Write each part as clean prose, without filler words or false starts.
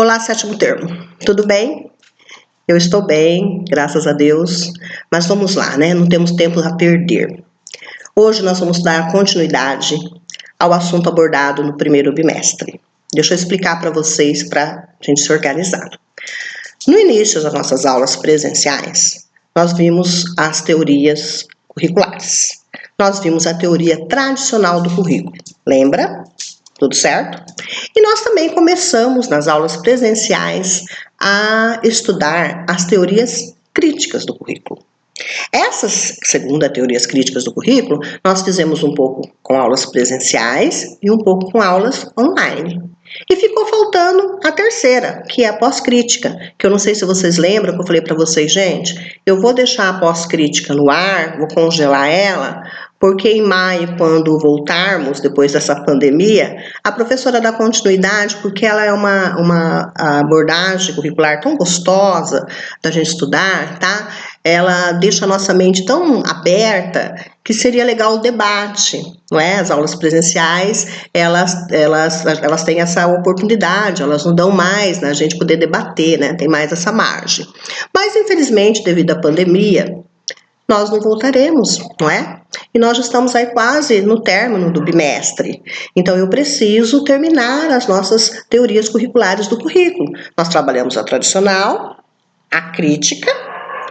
Olá, sétimo termo. Tudo bem? Eu estou bem, graças a Deus. Mas vamos lá, né? Não temos tempo a perder. Hoje nós vamos dar continuidade ao assunto abordado no primeiro bimestre. Deixa eu explicar para vocês para a gente se organizar. No início das nossas aulas presenciais, nós vimos as teorias curriculares. Nós vimos a teoria tradicional do currículo. Lembra? Tudo certo? E nós também começamos nas aulas presenciais a estudar as teorias críticas do currículo. Essas, segundo as teorias críticas do currículo, nós fizemos um pouco com aulas presenciais e um pouco com aulas online. E ficou faltando a terceira, que é a pós-crítica, que eu não sei se vocês lembram que eu falei para vocês, gente, eu vou deixar a pós-crítica no ar, vou congelar ela, porque em maio, quando voltarmos, depois dessa pandemia, a professora dá continuidade, porque ela é uma abordagem curricular tão gostosa da gente estudar, tá? Ela deixa a nossa mente tão aberta que seria legal o debate, não é? As aulas presenciais, elas têm essa oportunidade, elas não dão mais, né? A gente poder debater, né? Tem mais essa margem. Mas, infelizmente, devido à pandemia, nós não voltaremos, não é? E nós já estamos aí quase no término do bimestre. Então, eu preciso terminar as nossas teorias curriculares do currículo. Nós trabalhamos a tradicional, a crítica,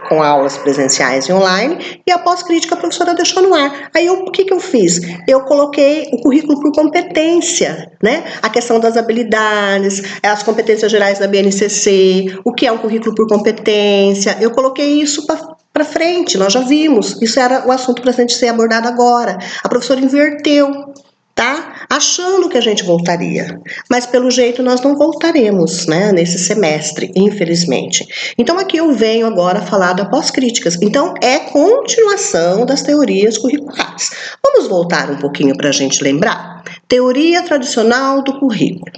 com aulas presenciais e online, e a pós-crítica a professora deixou no ar. Aí, o que eu fiz? Eu coloquei o currículo por competência, né? A questão das habilidades, as competências gerais da BNCC, o que é um currículo por competência, eu coloquei isso para frente, nós já vimos, isso era o assunto para a gente ser abordado agora. A professora inverteu, tá? Achando que a gente voltaria, mas pelo jeito nós não voltaremos, né, nesse semestre, infelizmente. Então aqui eu venho agora falar da pós-críticas, então é continuação das teorias curriculares. Vamos voltar um pouquinho para a gente lembrar? Teoria tradicional do currículo.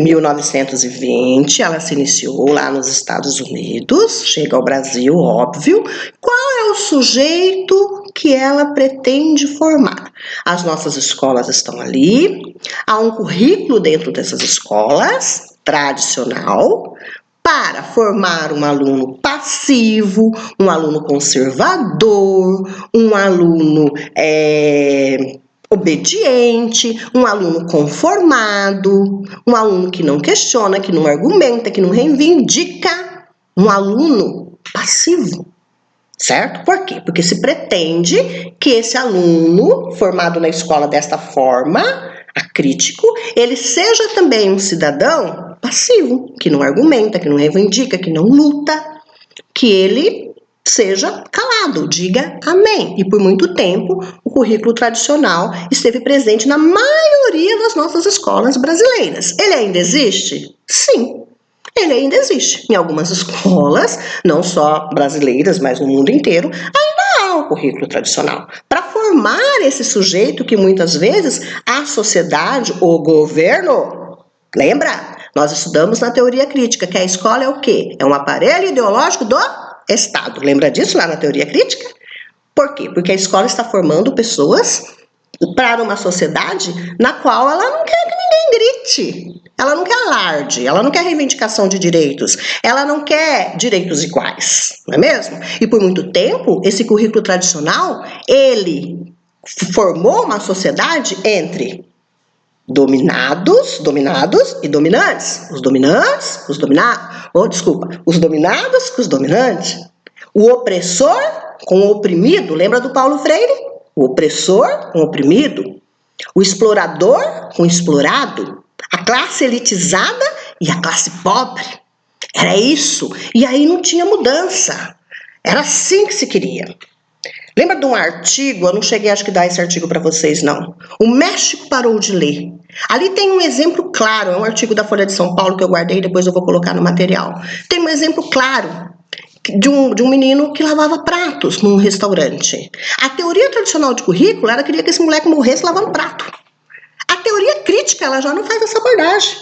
1920, ela se iniciou lá nos Estados Unidos, chega ao Brasil, óbvio. Qual é o sujeito que ela pretende formar? As nossas escolas estão ali, há um currículo dentro dessas escolas, tradicional, para formar um aluno passivo, um aluno conservador, um aluno obediente, um aluno conformado, um aluno que não questiona, que não argumenta, que não reivindica, um aluno passivo, certo? Por quê? Porque se pretende que esse aluno, formado na escola desta forma, acrítico, ele seja também um cidadão passivo, que não argumenta, que não reivindica, que não luta, que ele seja calado, diga amém. E por muito tempo, o currículo tradicional esteve presente na maioria das nossas escolas brasileiras. Ele ainda existe? Sim, ele ainda existe. Em algumas escolas, não só brasileiras, mas no mundo inteiro, ainda há o currículo tradicional. Para formar esse sujeito que muitas vezes a sociedade, o governo, lembra? Nós estudamos na teoria crítica que a escola é o quê? É um aparelho ideológico do Estado. Lembra disso lá na teoria crítica? Por quê? Porque a escola está formando pessoas para uma sociedade na qual ela não quer que ninguém grite, ela não quer alarde, ela não quer reivindicação de direitos, ela não quer direitos iguais, não é mesmo? E por muito tempo, esse currículo tradicional, ele formou uma sociedade entre dominados e dominantes. Os dominantes, os dominados. Os dominados com os dominantes. O opressor com o oprimido. Lembra do Paulo Freire? O opressor com o oprimido. O explorador com o explorado. A classe elitizada e a classe pobre. Era isso. E aí não tinha mudança. Era assim que se queria. Lembra de um artigo? Eu não cheguei, acho que dar esse artigo para vocês, não. O México parou de ler. Ali tem um exemplo claro, é um artigo da Folha de São Paulo que eu guardei, depois eu vou colocar no material. Tem um exemplo claro de um menino que lavava pratos num restaurante. A teoria tradicional de currículo, ela queria que esse moleque morresse lavando prato. A teoria crítica, ela já não faz essa abordagem.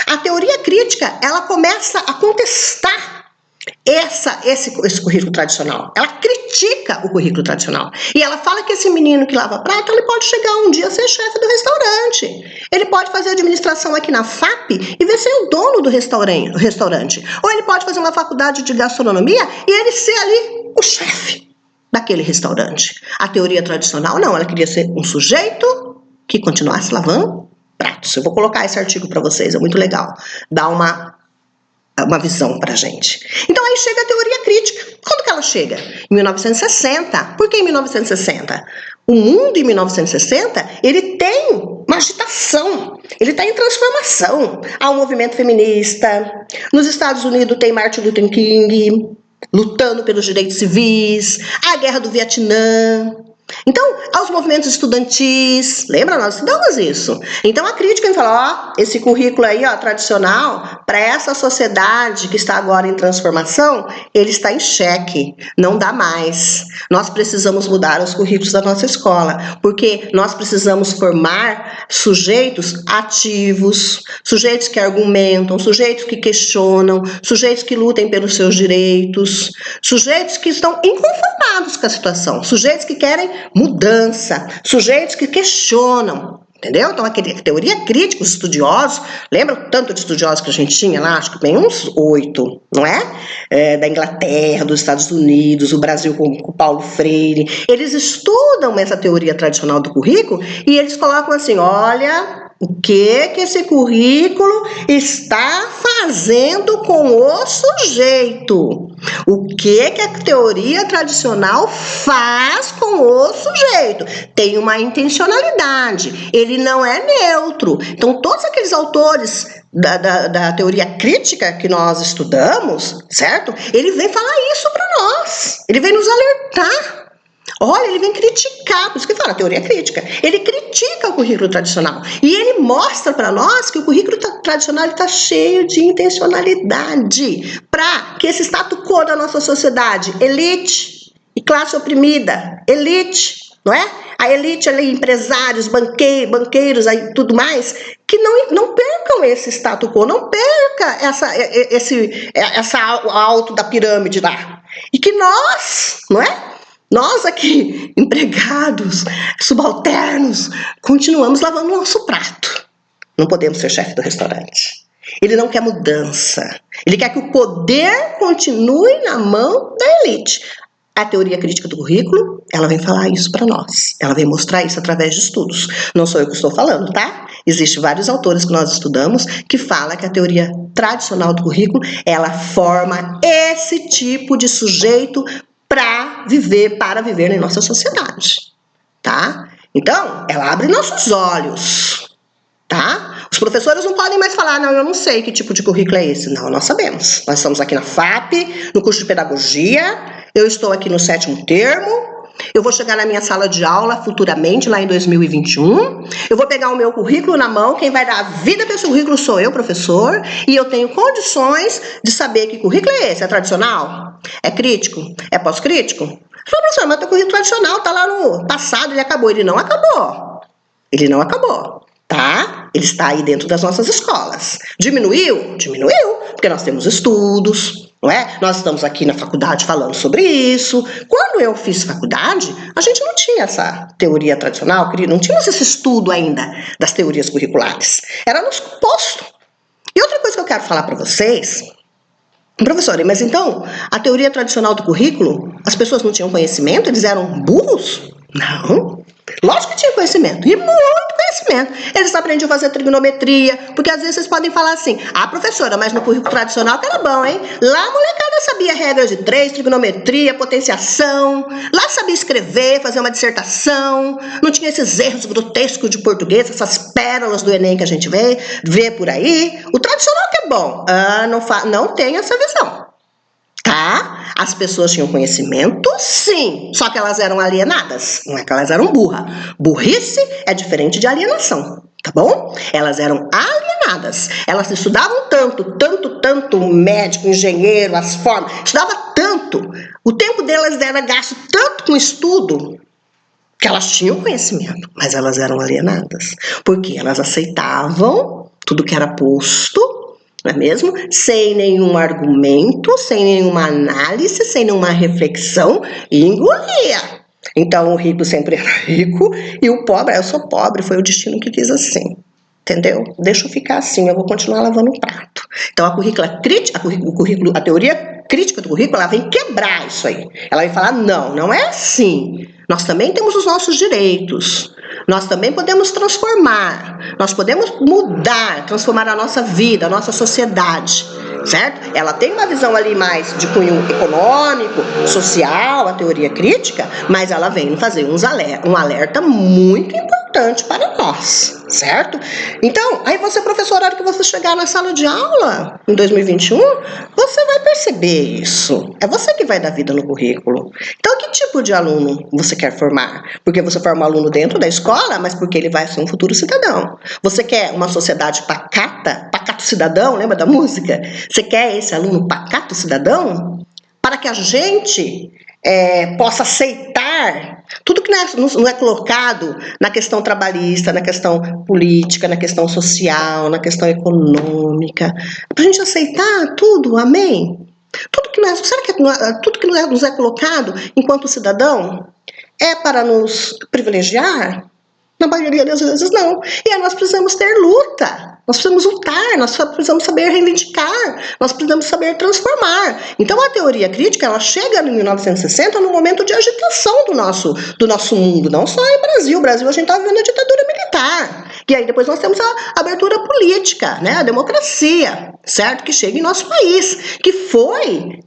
A teoria crítica, ela começa a contestar esse currículo tradicional. Ela critica o currículo tradicional. E ela fala que esse menino que lava prato, ele pode chegar um dia a ser chefe do restaurante. Ele pode fazer administração aqui na FAP e ver ser o dono do restaurante. Ou ele pode fazer uma faculdade de gastronomia e ele ser ali o chefe daquele restaurante. A teoria tradicional, não. Ela queria ser um sujeito que continuasse lavando pratos. Eu vou colocar esse artigo para vocês, é muito legal. Dá uma visão pra gente. Então aí chega a teoria crítica. Quando que ela chega? Em 1960. Por que em 1960? O mundo em 1960, ele tem uma agitação, ele está em transformação. Há um movimento feminista, nos Estados Unidos tem Martin Luther King lutando pelos direitos civis, a guerra do Vietnã. Então, aos movimentos estudantis, lembra? Nós estudamos isso. Então, a crítica fala, ó, esse currículo aí, ó, tradicional, para essa sociedade que está agora em transformação, ele está em xeque, não dá mais. Nós precisamos mudar os currículos da nossa escola, porque nós precisamos formar sujeitos ativos, sujeitos que argumentam, sujeitos que questionam, sujeitos que lutem pelos seus direitos, sujeitos que estão inconformados com a situação, sujeitos que querem mudança, sujeitos que questionam, entendeu? Então, a teoria crítica, os estudiosos, lembra o tanto de estudiosos que a gente tinha lá? Acho que tem uns 8, não é? Da Inglaterra, dos Estados Unidos, o Brasil com o Paulo Freire. Eles estudam essa teoria tradicional do currículo e eles colocam assim, olha, o que esse currículo está fazendo com o sujeito? O que a teoria tradicional faz com o sujeito? Tem uma intencionalidade, ele não é neutro. Então, todos aqueles autores da teoria crítica que nós estudamos, certo? Ele vem falar isso para nós, ele vem nos alertar. Olha, ele vem criticar, por isso que fala teoria crítica. Ele critica o currículo tradicional e ele mostra para nós que o currículo tradicional está cheio de intencionalidade para que esse status quo da nossa sociedade, elite e classe oprimida, elite, não é? A elite ali, empresários, banqueiros e tudo mais, que não percam esse status quo, não perca essa alto da pirâmide lá. E que nós, não é? Nós aqui, empregados, subalternos, continuamos lavando o nosso prato. Não podemos ser chefe do restaurante. Ele não quer mudança. Ele quer que o poder continue na mão da elite. A teoria crítica do currículo, ela vem falar isso para nós. Ela vem mostrar isso através de estudos. Não sou eu que estou falando, tá? Existem vários autores que nós estudamos que falam que a teoria tradicional do currículo, ela forma esse tipo de sujeito para viver em nossa sociedade, tá? Então, ela abre nossos olhos, tá? Os professores não podem mais falar, não, eu não sei que tipo de currículo é esse. Não, nós sabemos. Nós estamos aqui na FAP, no curso de pedagogia, eu estou aqui no 7º termo, eu vou chegar na minha sala de aula futuramente, lá em 2021, eu vou pegar o meu currículo na mão, quem vai dar a vida para esse currículo sou eu, professor, e eu tenho condições de saber que currículo é esse, é tradicional? É crítico? É pós-crítico? Eu falo, professor, mas o currículo tradicional tá lá no passado, ele acabou. Ele não acabou. Ele não acabou, tá? Ele está aí dentro das nossas escolas. Diminuiu? Diminuiu, porque nós temos estudos, não é? Nós estamos aqui na faculdade falando sobre isso. Quando eu fiz faculdade, a gente não tinha essa teoria tradicional, não tínhamos esse estudo ainda das teorias curriculares. Era nos posto. E outra coisa que eu quero falar para vocês, professora, mas então, a teoria tradicional do currículo, as pessoas não tinham conhecimento? Eles eram burros? Não. Lógico que tinha conhecimento, e muito conhecimento. Eles aprendiam a fazer trigonometria, porque às vezes vocês podem falar assim, ah, professora, mas no currículo tradicional que era bom, hein? Lá a molecada sabia regras de 3, trigonometria, potenciação, lá sabia escrever, fazer uma dissertação, não tinha esses erros grotescos de português, essas pérolas do Enem que a gente vê por aí. O tradicional que é bom, não tem essa visão. Tá? As pessoas tinham conhecimento, sim, só que elas eram alienadas, não é que elas eram burras. Burrice é diferente de alienação, tá bom? Elas eram alienadas, elas estudavam tanto, médico, engenheiro, as formas, estudava tanto, o tempo delas era gasto tanto com estudo, que elas tinham conhecimento, mas elas eram alienadas, porque elas aceitavam tudo que era posto não é mesmo? Sem nenhum argumento, sem nenhuma análise, sem nenhuma reflexão, e engolia. Então o rico sempre era rico e o pobre, eu sou pobre, foi o destino que quis assim. Entendeu? Deixa eu ficar assim, eu vou continuar lavando o prato. Então a teoria crítica do currículo, ela vem quebrar isso aí. Ela vem falar, não é assim. Nós também temos os nossos direitos. Nós também podemos transformar. Nós podemos mudar, transformar a nossa vida, a nossa sociedade. Certo? Ela tem uma visão ali mais de cunho econômico, social, a teoria crítica, mas ela vem fazer um alerta muito importante para nós, certo? Então, aí você, professor, na hora que você chegar na sala de aula, em 2021, você vai perceber isso. É você que vai dar vida no currículo. Então, que tipo de aluno você quer formar? Porque você forma um aluno dentro da escola, mas porque ele vai ser um futuro cidadão. Você quer uma sociedade pacata, pacato cidadão, lembra da música? Você quer esse aluno pacato cidadão? Para que a gente possa aceitar tudo que não é colocado na questão trabalhista, na questão política, na questão social, na questão econômica. Para a gente aceitar tudo, amém? Será que tudo que nos é colocado enquanto cidadão é para nos privilegiar? Na maioria das vezes não. E aí nós precisamos ter luta. Nós precisamos lutar, nós precisamos saber reivindicar, nós precisamos saber transformar. Então a teoria crítica, ela chega em 1960 no momento de agitação do nosso mundo, não só em Brasil. Brasil a gente está vivendo a ditadura militar. E aí depois nós temos a abertura política, né? A democracia, certo? Que chega em nosso país, que foi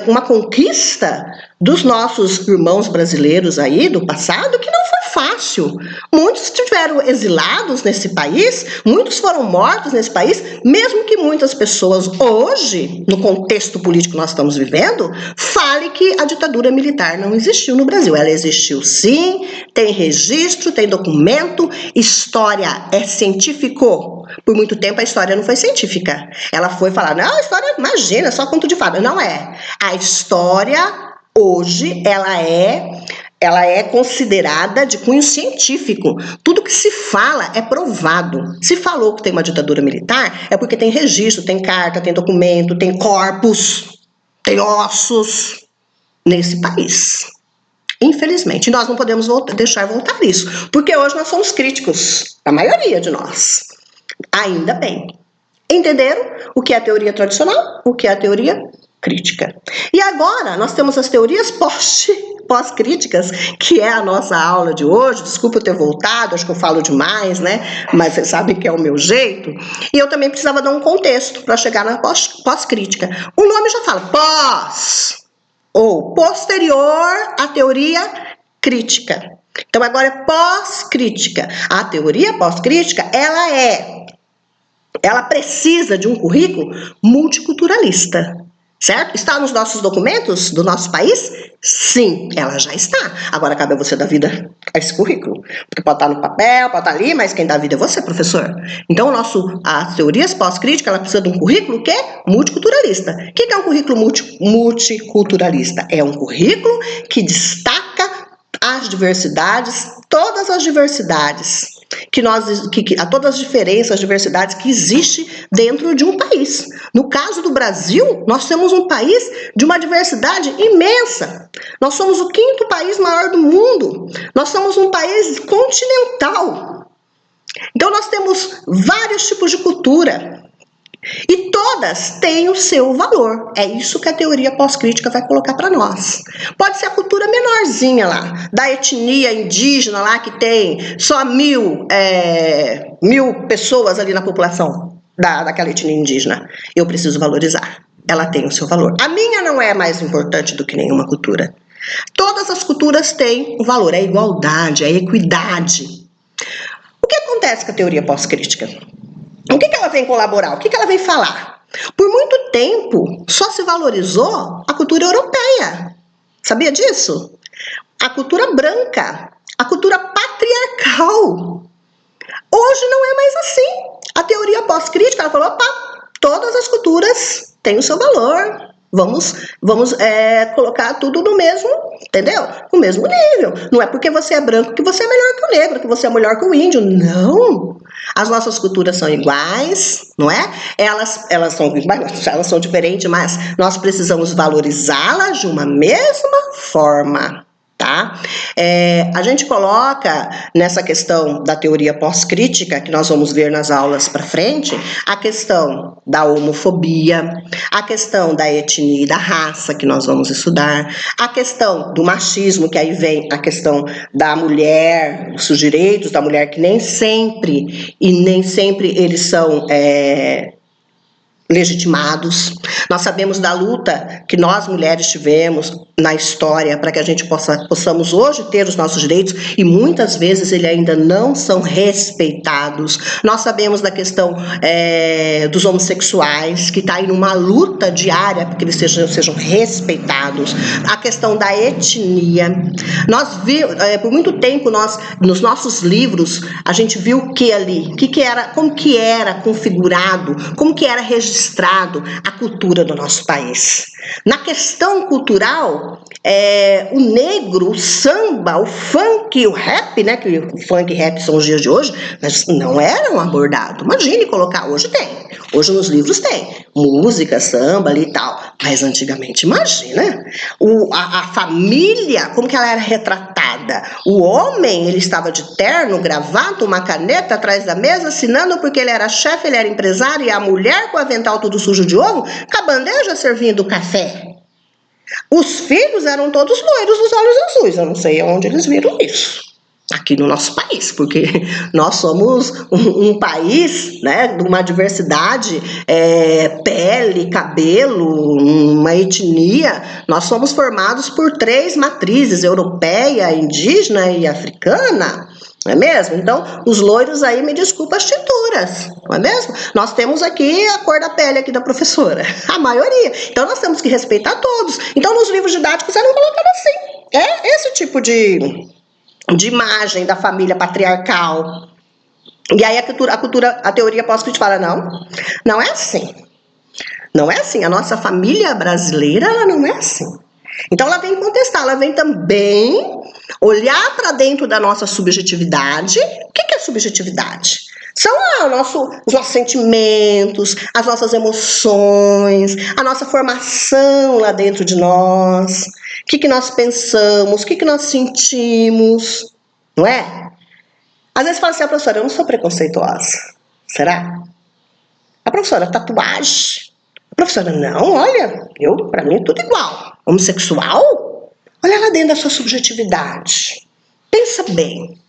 uma conquista dos nossos irmãos brasileiros aí do passado, que não foi fácil. Muitos estiveram exilados nesse país, muitos foram mortos nesse país, mesmo que muitas pessoas hoje, no contexto político que nós estamos vivendo, falem que a ditadura militar não existiu no Brasil. Ela existiu sim, tem registro, tem documento, história é científico. Por muito tempo a história não foi científica. Ela foi falar, não, a história, imagina, é só conto de fada. Não é. A história, hoje, ela é considerada de cunho científico. Tudo que se fala é provado. Se falou que tem uma ditadura militar, é porque tem registro, tem carta, tem documento, tem corpos, tem ossos nesse país. Infelizmente, nós não podemos deixar voltar isso, porque hoje nós somos críticos, a maioria de nós. Ainda bem. Entenderam o que é a teoria tradicional, o que é a teoria crítica. E agora nós temos as teorias pós-críticas, que é a nossa aula de hoje. Desculpa eu ter voltado, acho que eu falo demais, né? Mas vocês sabem que é o meu jeito. E eu também precisava dar um contexto para chegar na pós-crítica. O nome já fala pós, ou posterior à teoria crítica. Então agora é pós-crítica. A teoria pós-crítica, ela precisa de um currículo multiculturalista, certo? Está nos nossos documentos do nosso país? Sim, ela já está. Agora cabe a você dar vida a esse currículo. Porque pode estar no papel, pode estar ali, mas quem dá vida é você, professor. Então as teorias pós-críticas, ela precisa de um currículo que é multiculturalista. O que é um currículo multiculturalista? É um currículo que destaca as diversidades, todas as diversidades, todas as diferenças, as diversidades que existem dentro de um país. No caso do Brasil, nós temos um país de uma diversidade imensa. Nós somos o 5º país maior do mundo. Nós somos um país continental. Então nós temos vários tipos de cultura. E todas têm o seu valor. É isso que a teoria pós-crítica vai colocar para nós. Pode ser a cultura menorzinha lá, da etnia indígena lá, que tem só 1000 pessoas ali na população daquela etnia indígena. Eu preciso valorizar. Ela tem o seu valor. A minha não é mais importante do que nenhuma cultura. Todas as culturas têm o valor, é a igualdade, é a equidade. O que acontece com a teoria pós-crítica? O que ela vem colaborar? O que ela vem falar? Por muito tempo, só se valorizou a cultura europeia. Sabia disso? A cultura branca, a cultura patriarcal. Hoje não é mais assim. A teoria pós-crítica, ela falou, opa, todas as culturas têm o seu valor. Vamos colocar tudo no mesmo entendeu? O mesmo nível. Não é porque você é branco que você é melhor que o negro, que você é melhor que o índio. Não. As nossas culturas são iguais, não é? Elas são diferentes, mas nós precisamos valorizá-las de uma mesma forma. Tá? A gente coloca nessa questão da teoria pós-crítica, que nós vamos ver nas aulas para frente, a questão da homofobia, a questão da etnia e da raça, que nós vamos estudar, a questão do machismo, que aí vem a questão da mulher, os direitos da mulher, que nem sempre eles são legitimados. Nós sabemos da luta que nós mulheres tivemos na história para que a gente possamos hoje ter os nossos direitos e muitas vezes eles ainda não são respeitados. Nós sabemos da questão dos homossexuais, que está aí numa luta diária para que eles sejam respeitados. A questão da etnia. Nós vimos, por muito tempo, nos nossos livros, a gente viu o que ali? Como que era configurado, como que era registrado a cultura do nosso país. Na questão cultural, o negro, o samba, o funk, o rap, né, que o funk e rap são os dias de hoje, mas não eram abordados. Imagine colocar, hoje tem. Hoje nos livros tem música, samba ali e tal, mas antigamente, imagina, a família, como que ela era retratada. O homem, ele estava de terno, gravata, uma caneta atrás da mesa, assinando porque ele era chefe, ele era empresário, e a mulher com o avental tudo sujo de ovo, com a bandeja servindo café. Os filhos eram todos loiros dos olhos azuis, eu não sei onde eles viram isso. Aqui no nosso país, porque nós somos um país, né, de uma diversidade, pele, cabelo, uma etnia. Nós somos formados por 3 matrizes, europeia, indígena e africana, não é mesmo? Então, os loiros aí, me desculpa as tinturas, não é mesmo? Nós temos aqui a cor da pele aqui da professora, a maioria. Então, nós temos que respeitar todos. Então, nos livros didáticos eram colocados assim. Esse tipo de imagem da família patriarcal. E aí a teoria pós-crítica fala, não é assim. Não é assim. A nossa família brasileira, ela não é assim. Então ela vem contestar, ela vem também olhar para dentro da nossa subjetividade. O que é subjetividade? São os nossos sentimentos, as nossas emoções, a nossa formação lá dentro de nós. O que nós pensamos, o que nós sentimos, não é? Às vezes fala assim, professora, eu não sou preconceituosa. Será? A professora, tatuagem. A professora, não, olha, pra mim é tudo igual. Homossexual? Olha lá dentro da sua subjetividade. Pensa bem.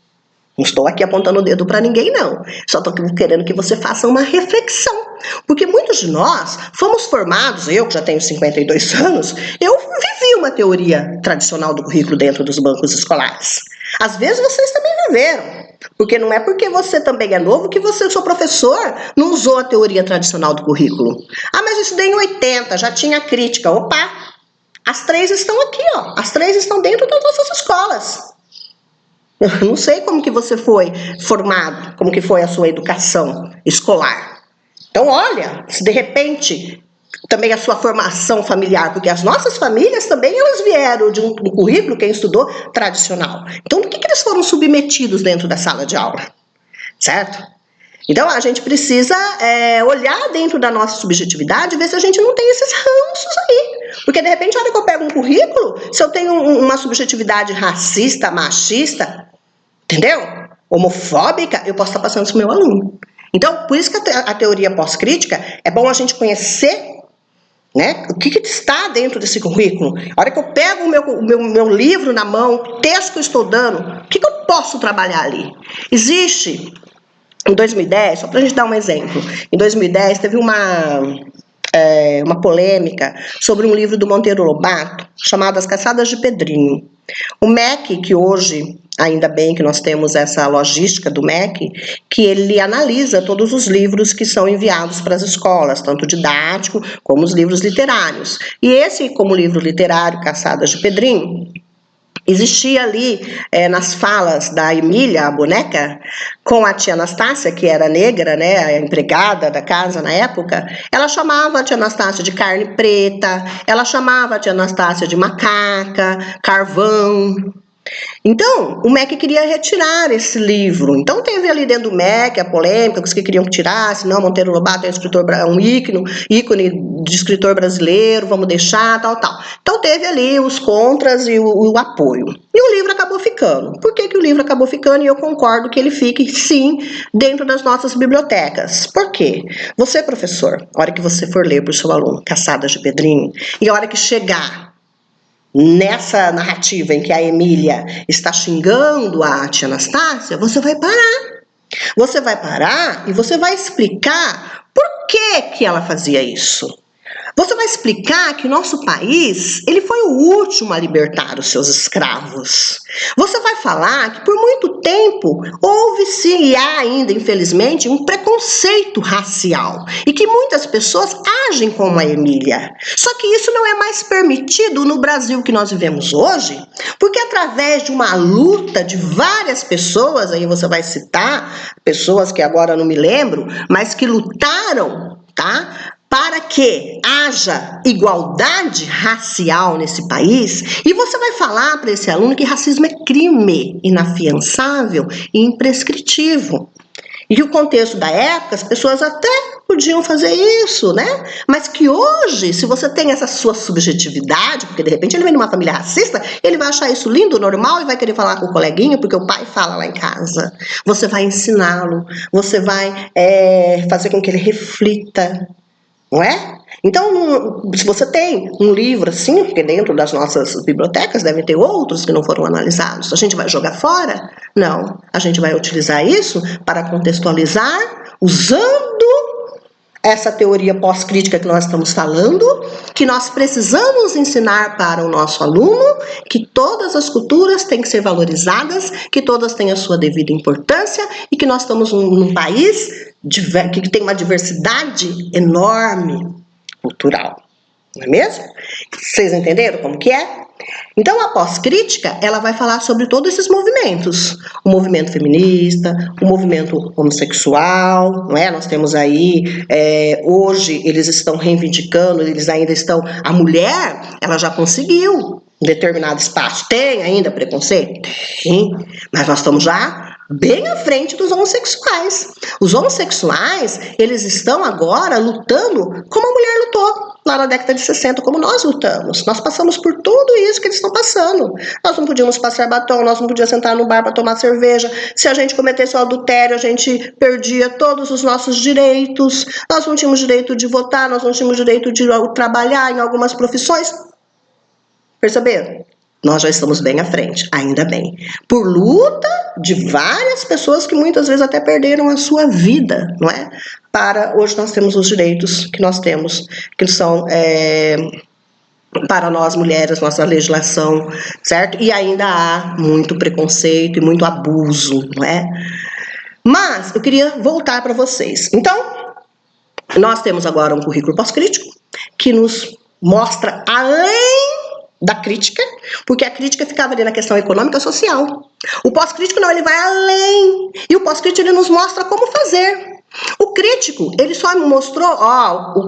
Não estou aqui apontando o dedo para ninguém, não. Só estou querendo que você faça uma reflexão. Porque muitos de nós fomos formados, eu que já tenho 52 anos, eu vivi uma teoria tradicional do currículo dentro dos bancos escolares. Às vezes vocês também viveram. Porque não é porque você também é novo que você, seu professor, não usou a teoria tradicional do currículo. Ah, mas eu estudei em 80, já tinha crítica. Opa! As 3 estão aqui, ó. As 3 estão dentro das nossas escolas. Eu não sei como que você foi formado, como que foi a sua educação escolar. Então, olha, se de repente também a sua formação familiar, porque as nossas famílias também elas vieram de um currículo, quem estudou, tradicional. Então, do que eles foram submetidos dentro da sala de aula? Certo? Então, a gente precisa olhar dentro da nossa subjetividade e ver se a gente não tem esses ranços aí. Porque, de repente, a hora que eu pego um currículo, se eu tenho uma subjetividade racista, machista, entendeu? Homofóbica, eu posso estar passando isso pro meu aluno. Então, por isso que a teoria pós-crítica é bom a gente conhecer, né, o que está dentro desse currículo. A hora que eu pego o meu livro na mão, o texto que eu estou dando, o que eu posso trabalhar ali? Existe, em 2010, só para a gente dar um exemplo, em 2010 teve uma polêmica sobre um livro do Monteiro Lobato, chamado As Caçadas de Pedrinho. O MEC, que hoje, ainda bem que nós temos essa logística do MEC, que ele analisa todos os livros que são enviados para as escolas, tanto didático como os livros literários. E esse, como livro literário, Caçadas de Pedrinho, Existia ali, nas falas da Emília, a boneca, com a tia Anastácia, que era negra, né, a empregada da casa na época, ela chamava a tia Anastácia de carne preta, ela chamava a tia Anastácia de macaca, carvão. Então, o MEC queria retirar esse livro. Então, teve ali dentro do MEC a polêmica, os que queriam que tirasse, não, Monteiro Lobato é um ícone de escritor brasileiro, vamos deixar, tal. Então, teve ali os contras e o apoio. E o livro acabou ficando. Por que o livro acabou ficando? E eu concordo que ele fique, sim, dentro das nossas bibliotecas. Por quê? Você, professor, a hora que você for ler para o seu aluno Caçadas de Pedrinho, e a hora que chegar nessa narrativa em que a Emília está xingando a tia Anastácia, você vai parar. Você vai parar e você vai explicar por que ela fazia isso. Você vai explicar que o nosso país, ele foi o último a libertar os seus escravos. Você vai falar que por muito tempo houve sim e há ainda, infelizmente, um preconceito racial e que muitas pessoas agem como a Emília. Só que isso não é mais permitido no Brasil que nós vivemos hoje, porque através de uma luta de várias pessoas, aí você vai citar pessoas que agora não me lembro, mas que lutaram, tá? Para que haja igualdade racial nesse país, e você vai falar para esse aluno que racismo é crime inafiançável e imprescritível. E que o contexto da época, as pessoas até podiam fazer isso, né? Mas que hoje, se você tem essa sua subjetividade, porque de repente ele vem de uma família racista, ele vai achar isso lindo, normal, e vai querer falar com o coleguinha, porque o pai fala lá em casa. Você vai ensiná-lo, você vai fazer com que ele reflita, não é? Então, se você tem um livro assim, porque dentro das nossas bibliotecas devem ter outros que não foram analisados, a gente vai jogar fora? Não. A gente vai utilizar isso para contextualizar, usando essa teoria pós-crítica que nós estamos falando, que nós precisamos ensinar para o nosso aluno que todas as culturas têm que ser valorizadas, que todas têm a sua devida importância e que nós estamos num país que tem uma diversidade enorme cultural, não é mesmo? Vocês entenderam como que é? Então, a pós-crítica, ela vai falar sobre todos esses movimentos. O movimento feminista, o movimento homossexual, não é? Nós temos aí, hoje, eles estão reivindicando, eles ainda estão... A mulher, ela já conseguiu um determinado espaço. Tem ainda preconceito? Tem, mas nós estamos já bem à frente dos homossexuais. Os homossexuais, eles estão agora lutando como a mulher lutou lá na década de 60, como nós lutamos. Nós passamos por tudo isso que eles estão passando. Nós não podíamos passar batom, nós não podíamos sentar no bar para tomar cerveja. Se a gente cometesse o adultério, a gente perdia todos os nossos direitos. Nós não tínhamos direito de votar, nós não tínhamos direito de trabalhar em algumas profissões. Perceberam? Nós já estamos bem à frente, ainda bem. Por luta de várias pessoas que muitas vezes até perderam a sua vida, não é? Para hoje nós temos os direitos que nós temos, que são para nós mulheres, nossa legislação, certo? E ainda há muito preconceito e muito abuso, não é? Mas eu queria voltar para vocês. Então, nós temos agora um currículo pós-crítico que nos mostra além da crítica, porque a crítica ficava ali na questão econômica e social. O pós-crítico não, ele vai além. E o pós-crítico ele nos mostra como fazer. O crítico, ele só me mostrou,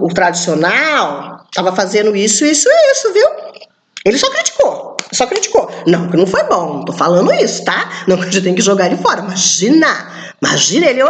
o tradicional estava fazendo isso, isso e isso, viu? Ele só criticou. Não, que não foi bom, não tô falando isso, tá? Não, que a gente tem que jogar ele fora. Imagina, ele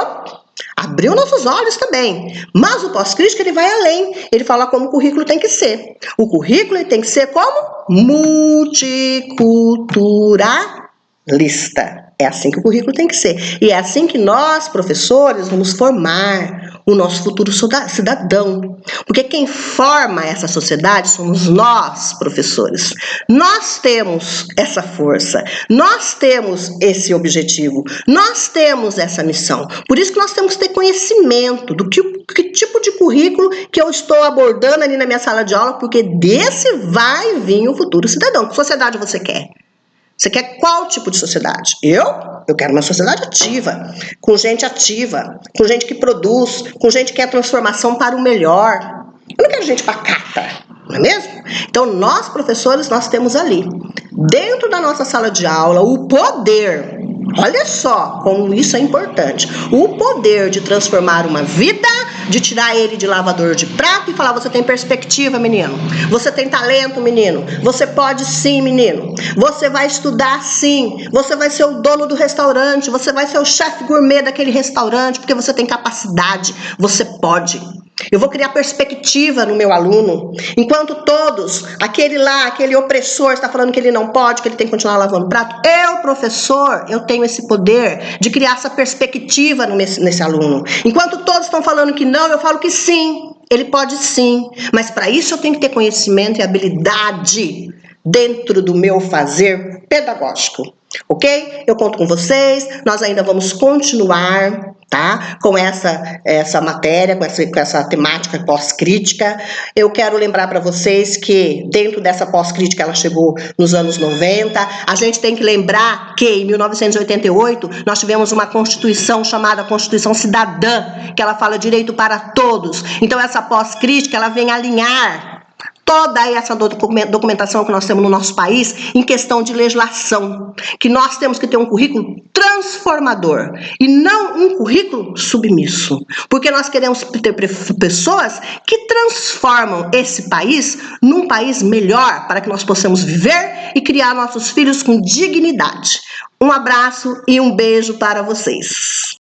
abriu nossos olhos também. Mas o pós-crítico, ele vai além. Ele fala como o currículo tem que ser. O currículo ele tem que ser como? Multiculturalista. É assim que o currículo tem que ser. E é assim que nós, professores, vamos formar o nosso futuro cidadão. Porque quem forma essa sociedade somos nós, professores. Nós temos essa força, nós temos esse objetivo, nós temos essa missão. Por isso que nós temos que ter conhecimento do que tipo de currículo que eu estou abordando ali na minha sala de aula, porque desse vai vir o futuro cidadão. Que sociedade você quer? Você quer qual tipo de sociedade? Eu quero uma sociedade ativa, com gente que produz, com gente que quer transformação para o melhor. Eu não quero gente pacata, não é mesmo? Então, nós, professores, nós temos ali dentro da nossa sala de aula, o poder, olha só como isso é importante, o poder de transformar uma vida, de tirar ele de lavador de prato e falar: você tem perspectiva, menino, você tem talento, menino, você pode sim, menino, você vai estudar sim, você vai ser o dono do restaurante, você vai ser o chefe gourmet daquele restaurante, porque você tem capacidade, você pode. Eu vou criar perspectiva no meu aluno, enquanto todos, aquele opressor está falando que ele não pode, que ele tem que continuar lavando prato. Eu, professor, eu tenho esse poder de criar essa perspectiva nesse aluno. Enquanto todos estão falando que não, eu falo que sim, ele pode sim. Mas para isso eu tenho que ter conhecimento e habilidade dentro do meu fazer pedagógico. Ok? Eu conto com vocês, nós ainda vamos continuar, tá? Com essa matéria, com essa temática pós-crítica. Eu quero lembrar para vocês que dentro dessa pós-crítica ela chegou nos anos 90. A gente tem que lembrar que em 1988 nós tivemos uma Constituição chamada Constituição Cidadã, que ela fala direito para todos. Então essa pós-crítica ela vem alinhar toda essa documentação que nós temos no nosso país em questão de legislação, que nós temos que ter um currículo transformador e não um currículo submisso, porque nós queremos ter pessoas que transformam esse país num país melhor para que nós possamos viver e criar nossos filhos com dignidade. Um abraço e um beijo para vocês.